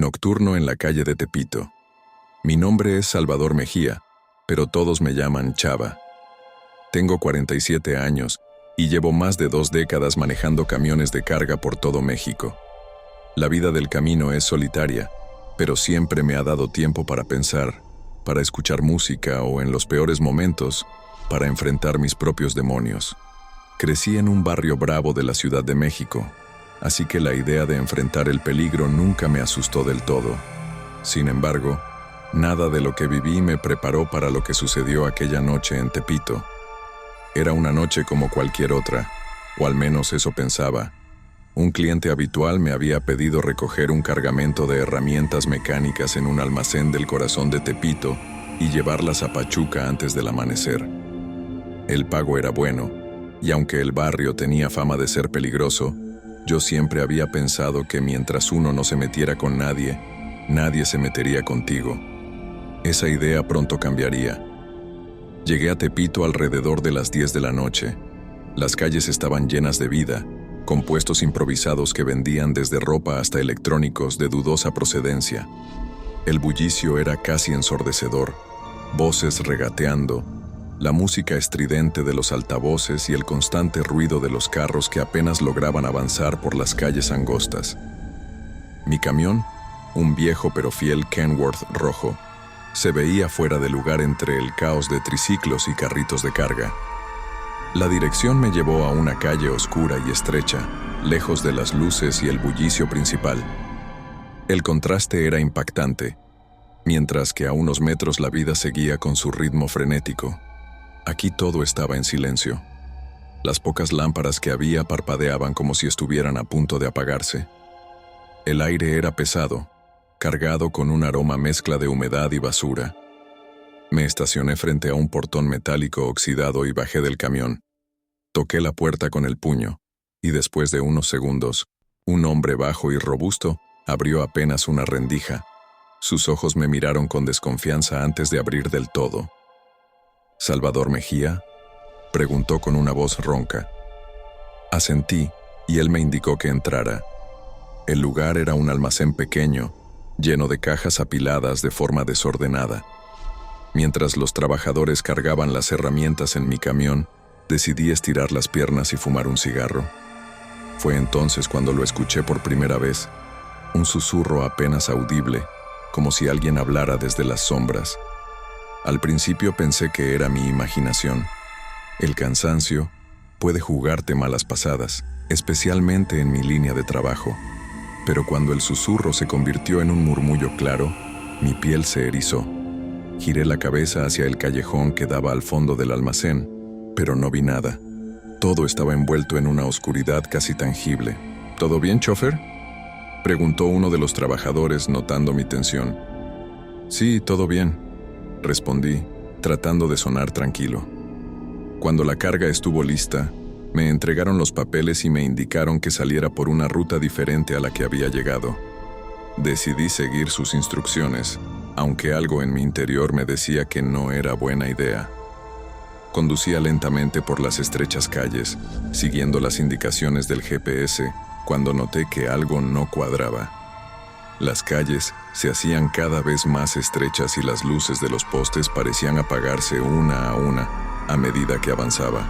Nocturno en la calle de Tepito. Mi nombre es Salvador Mejía, pero todos me llaman Chava. Tengo 47 años y llevo más de 2 décadas manejando camiones de carga por todo México. La vida del camino es solitaria, pero siempre me ha dado tiempo para pensar, para escuchar música o, en los peores momentos, para enfrentar mis propios demonios. Crecí en un barrio bravo de la Ciudad de México, así que la idea de enfrentar el peligro nunca me asustó del todo. Sin embargo, nada de lo que viví me preparó para lo que sucedió aquella noche en Tepito. Era una noche como cualquier otra, o al menos eso pensaba. Un cliente habitual me había pedido recoger un cargamento de herramientas mecánicas en un almacén del corazón de Tepito y llevarlas a Pachuca antes del amanecer. El pago era bueno, y aunque el barrio tenía fama de ser peligroso, yo siempre había pensado que mientras uno no se metiera con nadie, nadie se metería contigo. Esa idea pronto cambiaría. Llegué a Tepito alrededor de las 10 de la noche. Las calles estaban llenas de vida, con puestos improvisados que vendían desde ropa hasta electrónicos de dudosa procedencia. El bullicio era casi ensordecedor, voces regateando, la música estridente de los altavoces y el constante ruido de los carros que apenas lograban avanzar por las calles angostas. Mi camión, un viejo pero fiel Kenworth rojo, se veía fuera de lugar entre el caos de triciclos y carritos de carga. La dirección me llevó a una calle oscura y estrecha, lejos de las luces y el bullicio principal. El contraste era impactante, mientras que a unos metros la vida seguía con su ritmo frenético. Aquí todo estaba en silencio. Las pocas lámparas que había parpadeaban como si estuvieran a punto de apagarse. El aire era pesado, cargado con un aroma mezcla de humedad y basura. Me estacioné frente a un portón metálico oxidado y bajé del camión. Toqué la puerta con el puño, y después de unos segundos, un hombre bajo y robusto abrió apenas una rendija. Sus ojos me miraron con desconfianza antes de abrir del todo. «¿Salvador Mejía?», preguntó con una voz ronca. Asentí, y él me indicó que entrara. El lugar era un almacén pequeño, lleno de cajas apiladas de forma desordenada. Mientras los trabajadores cargaban las herramientas en mi camión, decidí estirar las piernas y fumar un cigarro. Fue entonces cuando lo escuché por primera vez, un susurro apenas audible, como si alguien hablara desde las sombras. Al principio pensé que era mi imaginación. El cansancio puede jugarte malas pasadas, especialmente en mi línea de trabajo. Pero cuando el susurro se convirtió en un murmullo claro, mi piel se erizó. Giré la cabeza hacia el callejón que daba al fondo del almacén, pero no vi nada. Todo estaba envuelto en una oscuridad casi tangible. ¿Todo bien, chofer?, preguntó uno de los trabajadores notando mi tensión. «Sí, todo bien», respondí, tratando de sonar tranquilo. Cuando la carga estuvo lista, me entregaron los papeles y me indicaron que saliera por una ruta diferente a la que había llegado. Decidí seguir sus instrucciones, aunque algo en mi interior me decía que no era buena idea. Conducía lentamente por las estrechas calles, siguiendo las indicaciones del GPS, cuando noté que algo no cuadraba. Las calles se hacían cada vez más estrechas y las luces de los postes parecían apagarse una a una a medida que avanzaba.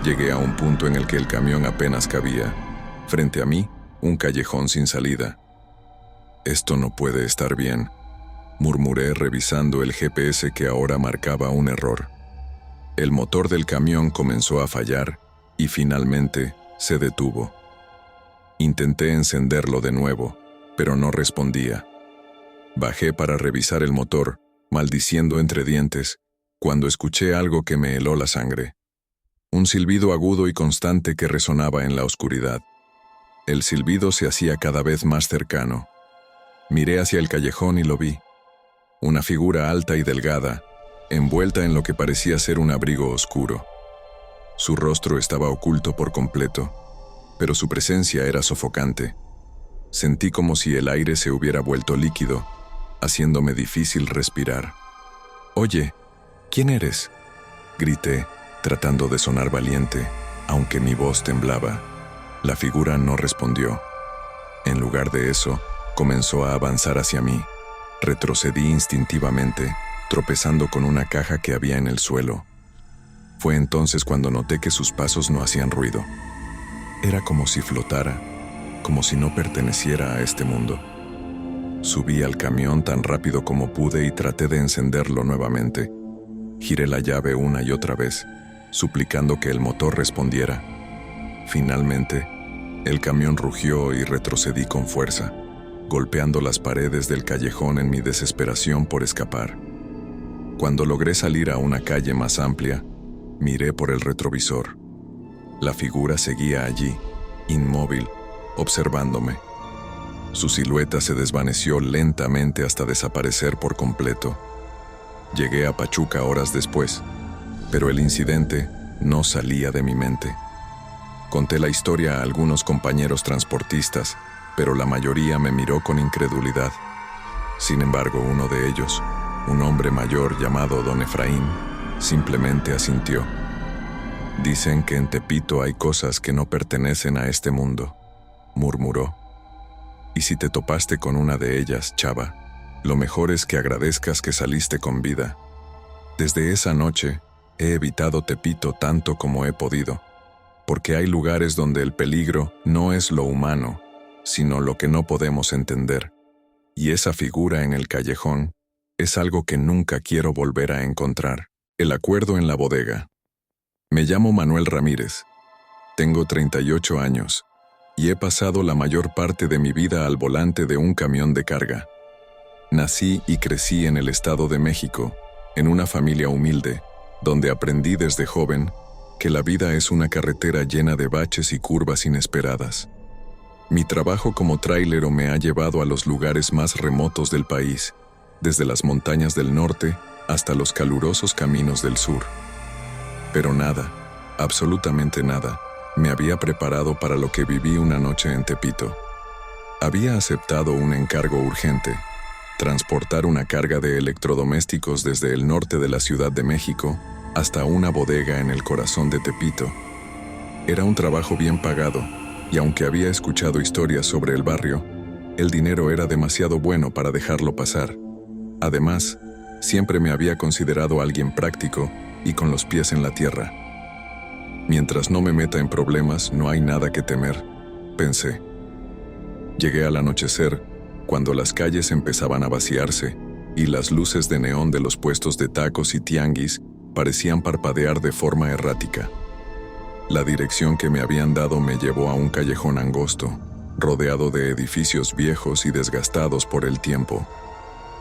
Llegué a un punto en el que el camión apenas cabía. Frente a mí, un callejón sin salida. «Esto no puede estar bien», murmuré revisando el GPS que ahora marcaba un error. El motor del camión comenzó a fallar y finalmente se detuvo. Intenté encenderlo de nuevo, pero no respondía. Bajé para revisar el motor, maldiciendo entre dientes, cuando escuché algo que me heló la sangre. Un silbido agudo y constante que resonaba en la oscuridad. El silbido se hacía cada vez más cercano. Miré hacia el callejón y lo vi. Una figura alta y delgada, envuelta en lo que parecía ser un abrigo oscuro. Su rostro estaba oculto por completo, pero su presencia era sofocante. Sentí como si el aire se hubiera vuelto líquido, haciéndome difícil respirar. «Oye, ¿quién eres?», grité, tratando de sonar valiente, aunque mi voz temblaba. La figura no respondió. En lugar de eso, Comenzó a avanzar hacia mí. Retrocedí instintivamente, tropezando con una caja que había en el suelo. Fue entonces cuando noté que sus pasos no hacían ruido. Era como si flotara, como si no perteneciera a este mundo. Subí al camión tan rápido como pude y traté de encenderlo nuevamente. Giré la llave una y otra vez, suplicando que el motor respondiera. Finalmente, el camión rugió y retrocedí con fuerza, golpeando las paredes del callejón en mi desesperación por escapar. Cuando logré salir a una calle más amplia, miré por el retrovisor. La figura seguía allí, inmóvil, observándome. Su silueta se desvaneció lentamente hasta desaparecer por completo. Llegué a Pachuca horas después, pero el incidente no salía de mi mente. Conté la historia a algunos compañeros transportistas, pero la mayoría me miró con incredulidad. Sin embargo, uno de ellos, un hombre mayor llamado Don Efraín, simplemente asintió. «Dicen que en Tepito hay cosas que no pertenecen a este mundo», murmuró. «Y si te topaste con una de ellas, chava, lo mejor es que agradezcas que saliste con vida. Desde esa noche, he evitado Tepito tanto como he podido, porque hay lugares donde el peligro no es lo humano, sino lo que no podemos entender. Y esa figura en el callejón es algo que nunca quiero volver a encontrar». El acuerdo en la bodega. Me llamo Manuel Ramírez. Tengo 38 años y he pasado la mayor parte de mi vida al volante de un camión de carga. Nací y crecí en el Estado de México, en una familia humilde, donde aprendí desde joven que la vida es una carretera llena de baches y curvas inesperadas. Mi trabajo como trailero me ha llevado a los lugares más remotos del país, desde las montañas del norte hasta los calurosos caminos del sur. Pero nada, absolutamente nada, me había preparado para lo que viví una noche en Tepito. Había aceptado un encargo urgente: transportar una carga de electrodomésticos desde el norte de la Ciudad de México hasta una bodega en el corazón de Tepito. Era un trabajo bien pagado, y aunque había escuchado historias sobre el barrio, el dinero era demasiado bueno para dejarlo pasar. Además, siempre me había considerado alguien práctico y con los pies en la tierra. Mientras no me meta en problemas, no hay nada que temer, pensé. Llegué al anochecer, cuando las calles empezaban a vaciarse y las luces de neón de los puestos de tacos y tianguis parecían parpadear de forma errática. La dirección que me habían dado me llevó a un callejón angosto, rodeado de edificios viejos y desgastados por el tiempo.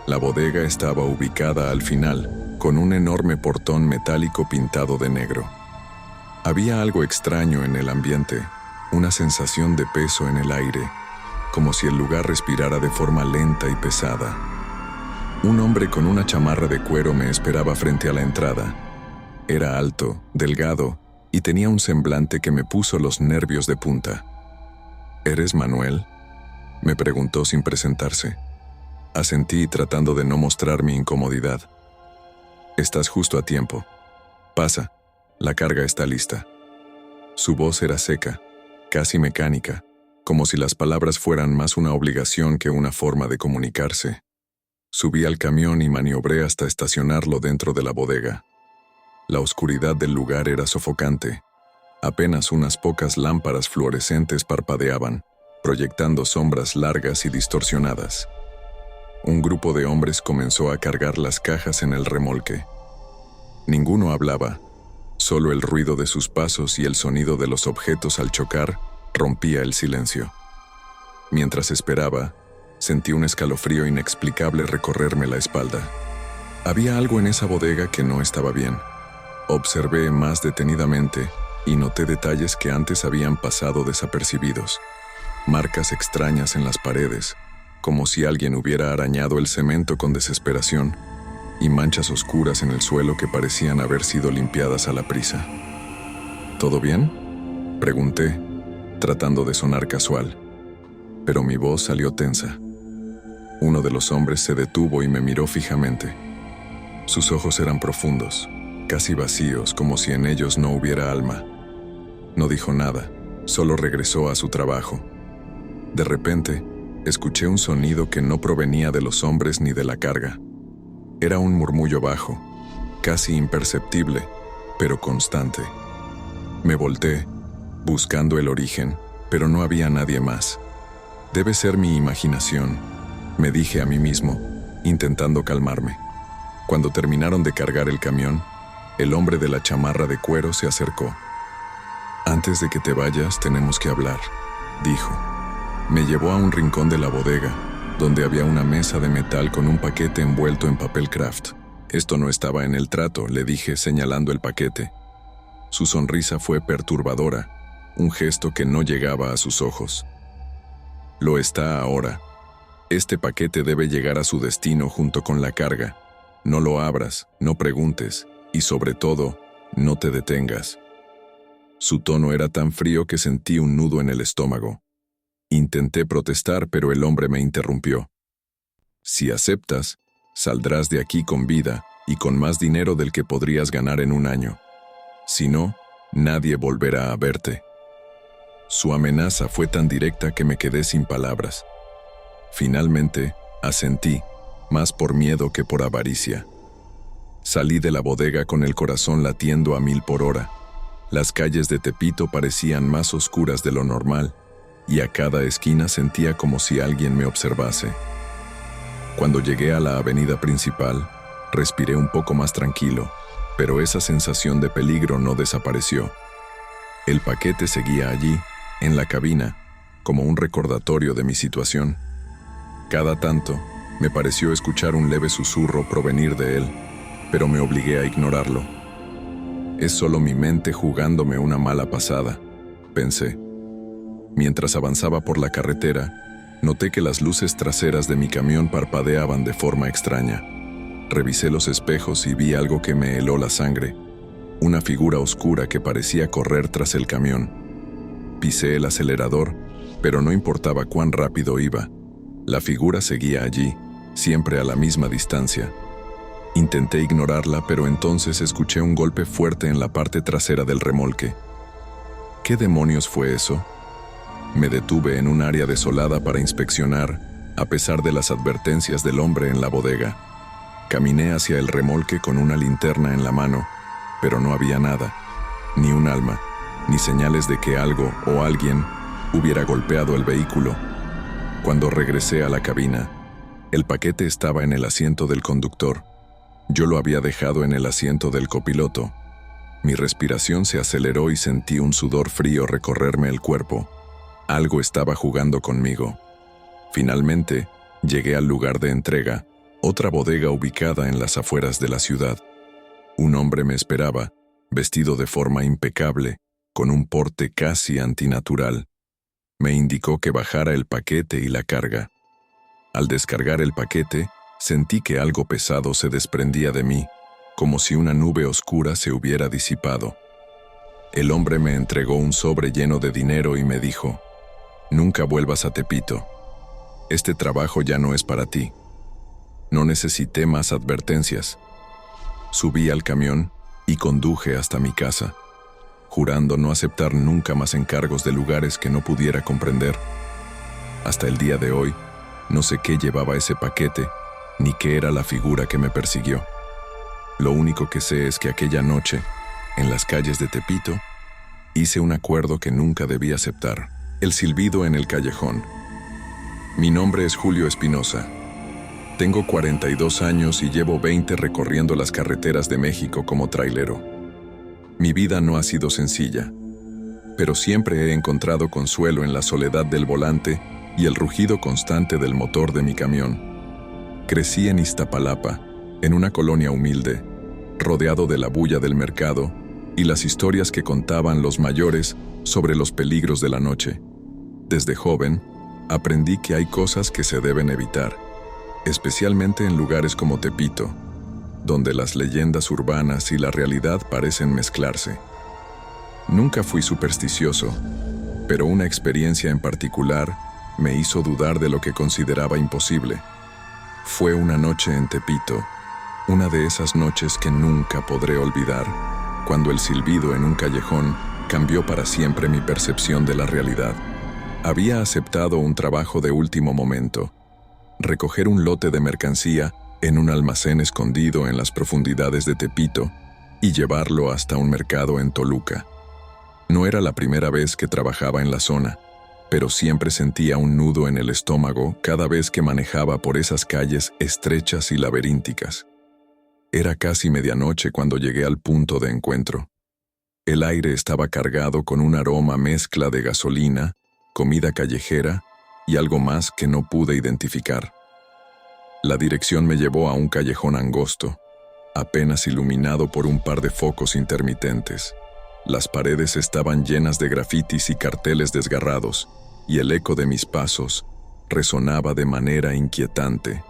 La bodega estaba ubicada al final, con un enorme portón metálico pintado de negro. Había algo extraño en el ambiente, una sensación de peso en el aire, como si el lugar respirara de forma lenta y pesada. Un hombre con una chamarra de cuero me esperaba frente a la entrada. Era alto, delgado, y tenía un semblante que me puso los nervios de punta. «¿Eres Manuel?», me preguntó sin presentarse. Asentí tratando de no mostrar mi incomodidad. «Estás justo a tiempo. Pasa, la carga está lista». Su voz era seca, casi mecánica, como si las palabras fueran más una obligación que una forma de comunicarse. Subí al camión y maniobré hasta estacionarlo dentro de la bodega. La oscuridad del lugar era sofocante. Apenas unas pocas lámparas fluorescentes parpadeaban, proyectando sombras largas y distorsionadas. Un grupo de hombres comenzó a cargar las cajas en el remolque. Ninguno hablaba, solo el ruido de sus pasos y el sonido de los objetos al chocar rompía el silencio. Mientras esperaba, sentí un escalofrío inexplicable recorrerme la espalda. Había algo en esa bodega que no estaba bien. Observé más detenidamente y noté detalles que antes habían pasado desapercibidos. Marcas extrañas en las paredes, como si alguien hubiera arañado el cemento con desesperación, y manchas oscuras en el suelo que parecían haber sido limpiadas a la prisa. ¿Todo bien?, pregunté, tratando de sonar casual, pero mi voz salió tensa. Uno de los hombres se detuvo y me miró fijamente. Sus ojos eran profundos, casi vacíos, como si en ellos no hubiera alma. No dijo nada, solo regresó a su trabajo. De repente, Escuché un sonido que no provenía de los hombres ni de la carga. Era un murmullo bajo, casi imperceptible, pero constante. Me volteé, buscando el origen, pero no había nadie más. Debe ser mi imaginación, me dije a mí mismo, intentando calmarme. Cuando terminaron de cargar el camión, el hombre de la chamarra de cuero se acercó. «Antes de que te vayas, tenemos que hablar», dijo. Me llevó a un rincón de la bodega, donde había una mesa de metal con un paquete envuelto en papel craft. «Esto no estaba en el trato», le dije señalando el paquete. Su sonrisa fue perturbadora, un gesto que no llegaba a sus ojos. «Lo está ahora. Este paquete debe llegar a su destino junto con la carga. No lo abras, no preguntes, y sobre todo, no te detengas». Su tono era tan frío que sentí un nudo en el estómago. Intenté protestar, pero el hombre me interrumpió. «Si aceptas, saldrás de aquí con vida y con más dinero del que podrías ganar en un año. Si no, nadie volverá a verte». Su amenaza fue tan directa que me quedé sin palabras. Finalmente, asentí, más por miedo que por avaricia. Salí de la bodega con el corazón latiendo a 1000 por hora. Las calles de Tepito parecían más oscuras de lo normal, y a cada esquina sentía como si alguien me observase. Cuando llegué a la avenida principal, respiré un poco más tranquilo, pero esa sensación de peligro no desapareció. El paquete seguía allí, en la cabina, como un recordatorio de mi situación. Cada tanto, me pareció escuchar un leve susurro provenir de él, pero me obligué a ignorarlo. «Es solo mi mente jugándome una mala pasada», pensé. Mientras avanzaba por la carretera, noté que las luces traseras de mi camión parpadeaban de forma extraña. Revisé los espejos y vi algo que me heló la sangre, una figura oscura que parecía correr tras el camión. Pisé el acelerador, pero no importaba cuán rápido iba. La figura seguía allí, siempre a la misma distancia. Intenté ignorarla, pero entonces escuché un golpe fuerte en la parte trasera del remolque. ¿Qué demonios fue eso? Me detuve en un área desolada para inspeccionar, a pesar de las advertencias del hombre en la bodega. Caminé hacia el remolque con una linterna en la mano, pero no había nada, ni un alma, ni señales de que algo o alguien hubiera golpeado el vehículo. Cuando regresé a la cabina, el paquete estaba en el asiento del conductor. Yo lo había dejado en el asiento del copiloto. Mi respiración se aceleró y sentí un sudor frío recorrerme el cuerpo. Algo estaba jugando conmigo. Finalmente, llegué al lugar de entrega, otra bodega ubicada en las afueras de la ciudad. Un hombre me esperaba, vestido de forma impecable, con un porte casi antinatural. Me indicó que bajara el paquete y la carga. Al descargar el paquete, sentí que algo pesado se desprendía de mí, como si una nube oscura se hubiera disipado. El hombre me entregó un sobre lleno de dinero y me dijo: «Nunca vuelvas a Tepito. Este trabajo ya no es para ti». No necesité más advertencias. Subí al camión y conduje hasta mi casa, jurando no aceptar nunca más encargos de lugares que no pudiera comprender. Hasta el día de hoy, no sé qué llevaba ese paquete, ni qué era la figura que me persiguió. Lo único que sé es que aquella noche, en las calles de Tepito, hice un acuerdo que nunca debí aceptar: el silbido en el callejón. Mi nombre es Julio Espinosa. Tengo 42 años y llevo 20 recorriendo las carreteras de México como trailero. Mi vida no ha sido sencilla, pero siempre he encontrado consuelo en la soledad del volante y el rugido constante del motor de mi camión. Crecí en Iztapalapa, en una colonia humilde, rodeado de la bulla del mercado y las historias que contaban los mayores sobre los peligros de la noche. Desde joven, aprendí que hay cosas que se deben evitar, especialmente en lugares como Tepito, donde las leyendas urbanas y la realidad parecen mezclarse. Nunca fui supersticioso, pero una experiencia en particular me hizo dudar de lo que consideraba imposible. Fue una noche en Tepito, una de esas noches que nunca podré olvidar, cuando el silbido en un callejón cambió para siempre mi percepción de la realidad. Había aceptado un trabajo de último momento, recoger un lote de mercancía en un almacén escondido en las profundidades de Tepito y llevarlo hasta un mercado en Toluca. No era la primera vez que trabajaba en la zona, pero siempre sentía un nudo en el estómago cada vez que manejaba por esas calles estrechas y laberínticas. Era casi medianoche cuando llegué al punto de encuentro. El aire estaba cargado con un aroma mezcla de gasolina, comida callejera y algo más que no pude identificar. La dirección me llevó a un callejón angosto, apenas iluminado por un par de focos intermitentes. Las paredes estaban llenas de grafitis y carteles desgarrados, y el eco de mis pasos resonaba de manera inquietante.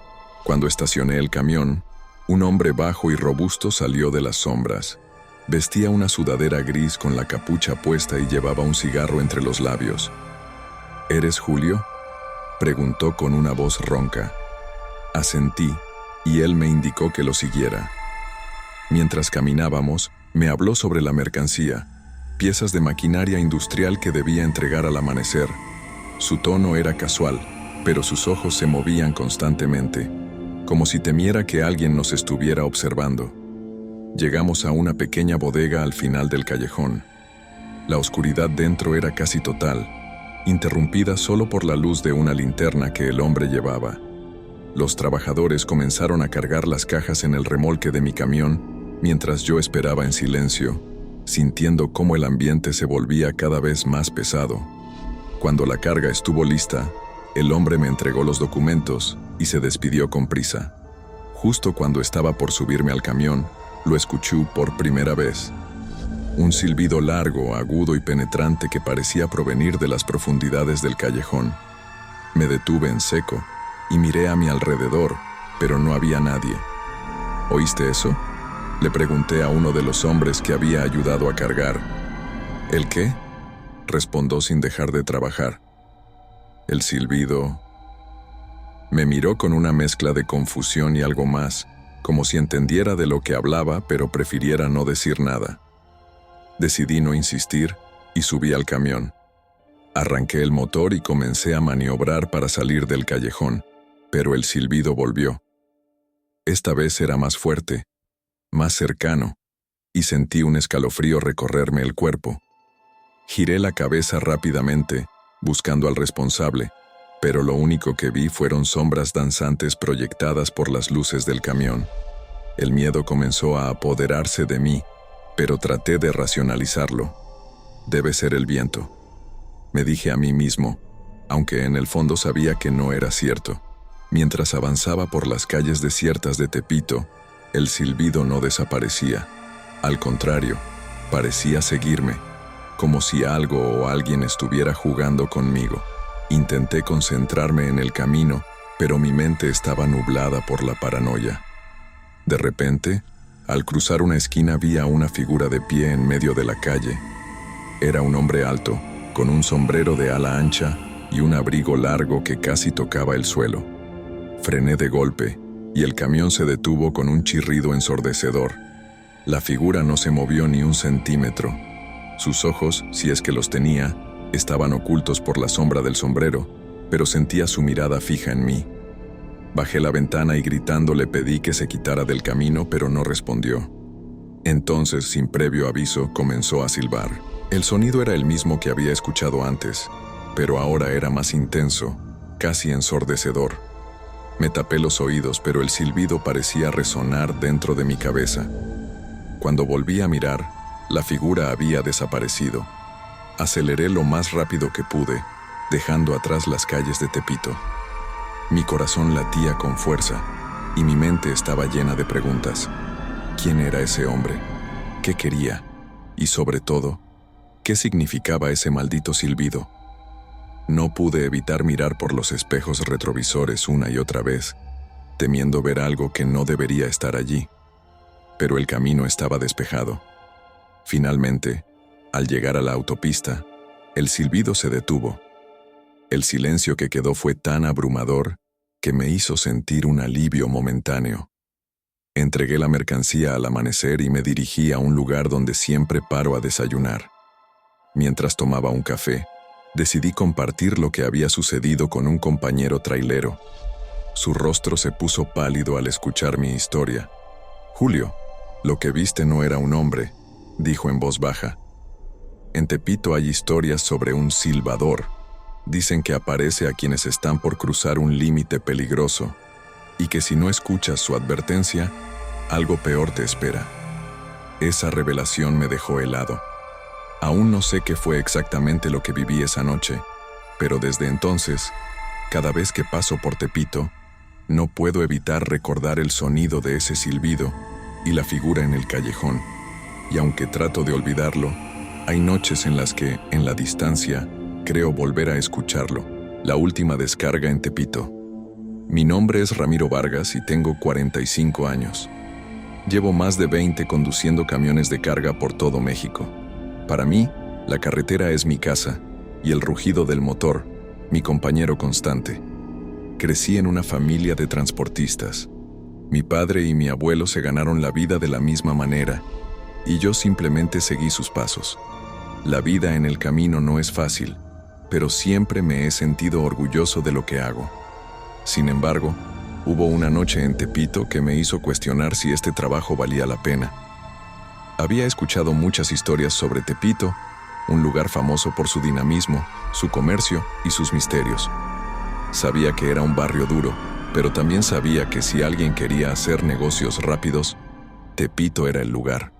Cuando estacioné el camión, un hombre bajo y robusto salió de las sombras. Vestía una sudadera gris con la capucha puesta y llevaba un cigarro entre los labios. ¿Eres Julio?, preguntó con una voz ronca. Asentí, y él me indicó que lo siguiera. Mientras caminábamos, me habló sobre la mercancía, piezas de maquinaria industrial que debía entregar al amanecer. Su tono era casual, pero sus ojos se movían constantemente, como si temiera que alguien nos estuviera observando. Llegamos a una pequeña bodega al final del callejón. La oscuridad dentro era casi total, interrumpida solo por la luz de una linterna que el hombre llevaba. Los trabajadores comenzaron a cargar las cajas en el remolque de mi camión, mientras yo esperaba en silencio, sintiendo cómo el ambiente se volvía cada vez más pesado. Cuando la carga estuvo lista, el hombre me entregó los documentos y se despidió con prisa. Justo cuando estaba por subirme al camión, lo escuché por primera vez. Un silbido largo, agudo y penetrante que parecía provenir de las profundidades del callejón. Me detuve en seco y miré a mi alrededor, pero no había nadie. ¿Oíste eso?, le pregunté a uno de los hombres que había ayudado a cargar. ¿El qué?, respondió sin dejar de trabajar. El silbido. Me miró con una mezcla de confusión y algo más, como si entendiera de lo que hablaba, pero prefiriera no decir nada. Decidí no insistir y subí al camión. Arranqué el motor y comencé a maniobrar para salir del callejón, pero el silbido volvió. Esta vez era más fuerte, más cercano, y sentí un escalofrío recorrerme el cuerpo. Giré la cabeza rápidamente, buscando al responsable, pero lo único que vi fueron sombras danzantes proyectadas por las luces del camión. El miedo comenzó a apoderarse de mí, pero traté de racionalizarlo. Debe ser el viento, me dije a mí mismo, aunque en el fondo sabía que no era cierto. Mientras avanzaba por las calles desiertas de Tepito, el silbido no desaparecía. Al contrario, parecía seguirme, como si algo o alguien estuviera jugando conmigo. Intenté concentrarme en el camino, pero mi mente estaba nublada por la paranoia. De repente, al cruzar una esquina vi a una figura de pie en medio de la calle. Era un hombre alto, con un sombrero de ala ancha y un abrigo largo que casi tocaba el suelo. Frené de golpe, y el camión se detuvo con un chirrido ensordecedor. La figura no se movió ni un centímetro. Sus ojos, si es que los tenía, estaban ocultos por la sombra del sombrero, pero sentía su mirada fija en mí. Bajé la ventana y gritando le pedí que se quitara del camino, pero no respondió. Entonces, sin previo aviso, comenzó a silbar. El sonido era el mismo que había escuchado antes, pero ahora era más intenso, casi ensordecedor. Me tapé los oídos, pero el silbido parecía resonar dentro de mi cabeza. Cuando volví a mirar, la figura había desaparecido. Aceleré lo más rápido que pude, dejando atrás las calles de Tepito. Mi corazón latía con fuerza, y mi mente estaba llena de preguntas. ¿Quién era ese hombre? ¿Qué quería? Y sobre todo, ¿qué significaba ese maldito silbido? No pude evitar mirar por los espejos retrovisores una y otra vez, temiendo ver algo que no debería estar allí. Pero el camino estaba despejado. Finalmente, al llegar a la autopista, el silbido se detuvo. El silencio que quedó fue tan abrumador que me hizo sentir un alivio momentáneo. Entregué la mercancía al amanecer y me dirigí a un lugar donde siempre paro a desayunar. Mientras tomaba un café, Decidí compartir lo que había sucedido con un compañero trailero. Su rostro se puso pálido al escuchar mi historia. «Julio, lo que viste no era un hombre», dijo en voz baja. «En Tepito hay historias sobre un silbador. Dicen que aparece a quienes están por cruzar un límite peligroso y que si no escuchas su advertencia, algo peor te espera». Esa revelación me dejó helado. Aún no sé qué fue exactamente lo que viví esa noche, pero desde entonces, cada vez que paso por Tepito, no puedo evitar recordar el sonido de ese silbido y la figura en el callejón. Y aunque trato de olvidarlo, hay noches en las que, en la distancia, creo volver a escucharlo. La última descarga en Tepito. Mi nombre es Ramiro Vargas y tengo 45 años. Llevo más de 20 conduciendo camiones de carga por todo México. Para mí, la carretera es mi casa y el rugido del motor, mi compañero constante. Crecí en una familia de transportistas. Mi padre y mi abuelo se ganaron la vida de la misma manera, y yo simplemente seguí sus pasos. La vida en el camino no es fácil, pero siempre me he sentido orgulloso de lo que hago. Sin embargo, hubo una noche en Tepito que me hizo cuestionar si este trabajo valía la pena. Había escuchado muchas historias sobre Tepito, un lugar famoso por su dinamismo, su comercio y sus misterios. Sabía que era un barrio duro, pero también sabía que si alguien quería hacer negocios rápidos, Tepito era el lugar.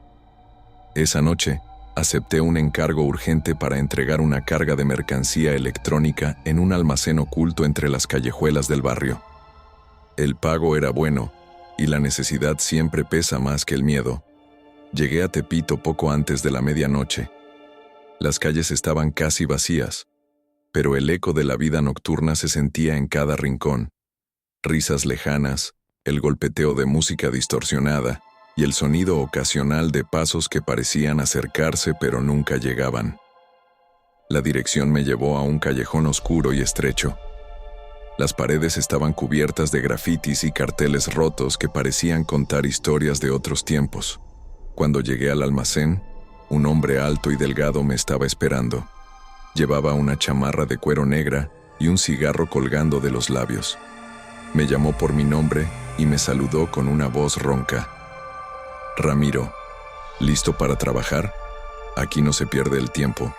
Esa noche, acepté un encargo urgente para entregar una carga de mercancía electrónica en un almacén oculto entre las callejuelas del barrio. El pago era bueno, y la necesidad siempre pesa más que el miedo. Llegué a Tepito poco antes de la medianoche. Las calles estaban casi vacías, pero el eco de la vida nocturna se sentía en cada rincón. Risas lejanas, el golpeteo de música distorsionada y el sonido ocasional de pasos que parecían acercarse pero nunca llegaban. La dirección me llevó a un callejón oscuro y estrecho. Las paredes estaban cubiertas de grafitis y carteles rotos que parecían contar historias de otros tiempos. Cuando llegué al almacén, un hombre alto y delgado me estaba esperando. Llevaba una chamarra de cuero negra y un cigarro colgando de los labios. Me llamó por mi nombre y me saludó con una voz ronca. «Ramiro, ¿listo para trabajar? Aquí no se pierde el tiempo».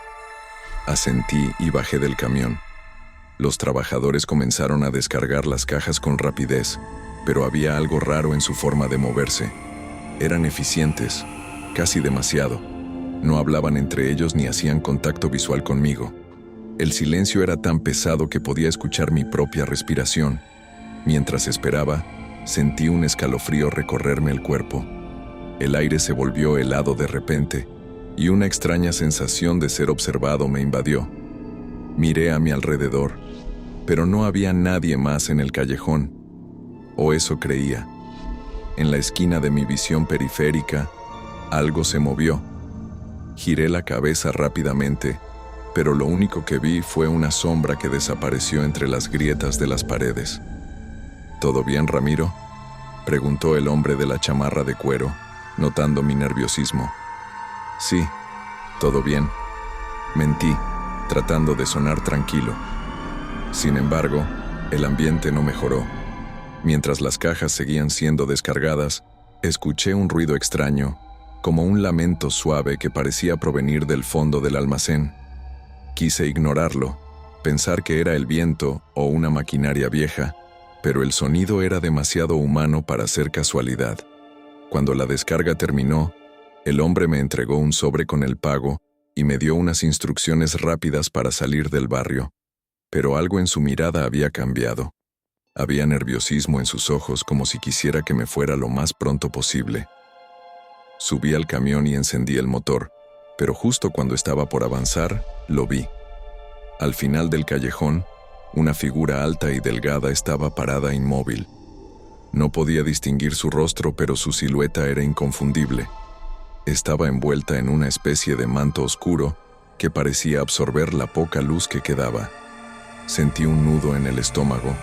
Asentí y bajé del camión. Los trabajadores comenzaron a descargar las cajas con rapidez, pero había algo raro en su forma de moverse. Eran eficientes, casi demasiado. No hablaban entre ellos ni hacían contacto visual conmigo. El silencio era tan pesado que podía escuchar mi propia respiración. Mientras esperaba, sentí un escalofrío recorrerme el cuerpo. El aire se volvió helado de repente, y una extraña sensación de ser observado me invadió. Miré a mi alrededor, pero no había nadie más en el callejón. O eso creía. En la esquina de mi visión periférica, algo se movió. Giré la cabeza rápidamente, pero lo único que vi fue una sombra que desapareció entre las grietas de las paredes. «¿Todo bien, Ramiro?», preguntó el hombre de la chamarra de cuero, notando mi nerviosismo. «Sí, todo bien», mentí, tratando de sonar tranquilo. Sin embargo, el ambiente no mejoró. Mientras las cajas seguían siendo descargadas, escuché un ruido extraño, como un lamento suave que parecía provenir del fondo del almacén. Quise ignorarlo, pensar que era el viento o una maquinaria vieja, pero el sonido era demasiado humano para ser casualidad. Cuando la descarga terminó, el hombre me entregó un sobre con el pago y me dio unas instrucciones rápidas para salir del barrio. Pero algo en su mirada había cambiado. Había nerviosismo en sus ojos, como si quisiera que me fuera lo más pronto posible. Subí al camión y encendí el motor, pero justo cuando estaba por avanzar, lo vi. Al final del callejón, una figura alta y delgada estaba parada inmóvil. No podía distinguir su rostro, pero su silueta era inconfundible. Estaba envuelta en una especie de manto oscuro que parecía absorber la poca luz que quedaba. Sentí un nudo en el estómago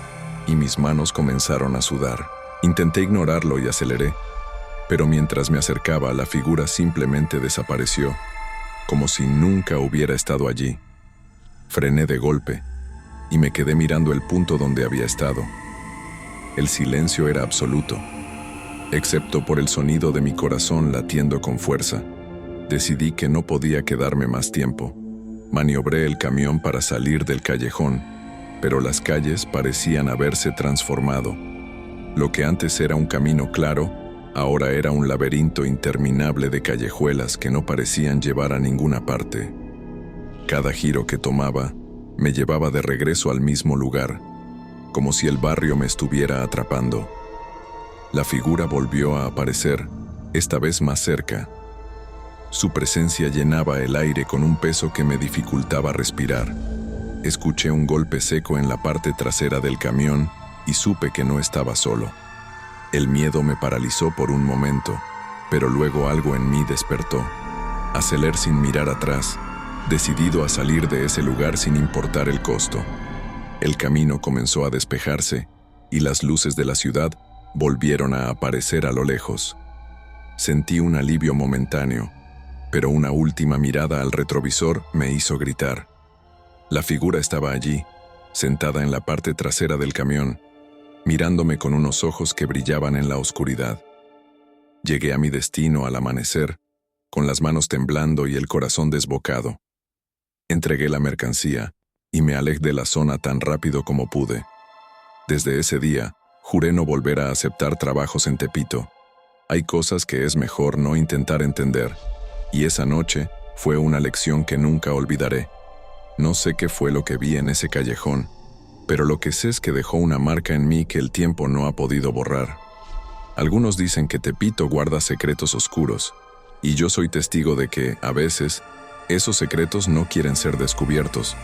y mis manos comenzaron a sudar. Intenté ignorarlo y aceleré, pero mientras me acercaba, la figura simplemente desapareció, como si nunca hubiera estado allí. Frené de golpe y me quedé mirando el punto donde había estado. El silencio era absoluto, excepto por el sonido de mi corazón latiendo con fuerza. Decidí que no podía quedarme más tiempo. Maniobré el camión para salir del callejón, pero las calles parecían haberse transformado. Lo que antes era un camino claro, ahora era un laberinto interminable de callejuelas que no parecían llevar a ninguna parte. Cada giro que tomaba me llevaba de regreso al mismo lugar, como si el barrio me estuviera atrapando. La figura volvió a aparecer, esta vez más cerca. Su presencia llenaba el aire con un peso que me dificultaba respirar. Escuché un golpe seco en la parte trasera del camión y supe que no estaba solo. El miedo me paralizó por un momento, pero luego algo en mí despertó. Aceleré sin mirar atrás, decidido a salir de ese lugar sin importar el costo. El camino comenzó a despejarse y las luces de la ciudad volvieron a aparecer a lo lejos. Sentí un alivio momentáneo, pero una última mirada al retrovisor me hizo gritar. La figura estaba allí, sentada en la parte trasera del camión, mirándome con unos ojos que brillaban en la oscuridad. Llegué a mi destino al amanecer, con las manos temblando y el corazón desbocado. Entregué la mercancía y me alejé de la zona tan rápido como pude. Desde ese día, juré no volver a aceptar trabajos en Tepito. Hay cosas que es mejor no intentar entender, y esa noche fue una lección que nunca olvidaré. No sé qué fue lo que vi en ese callejón, pero lo que sé es que dejó una marca en mí que el tiempo no ha podido borrar. Algunos dicen que Tepito guarda secretos oscuros, y yo soy testigo de que, a veces, esos secretos no quieren ser descubiertos,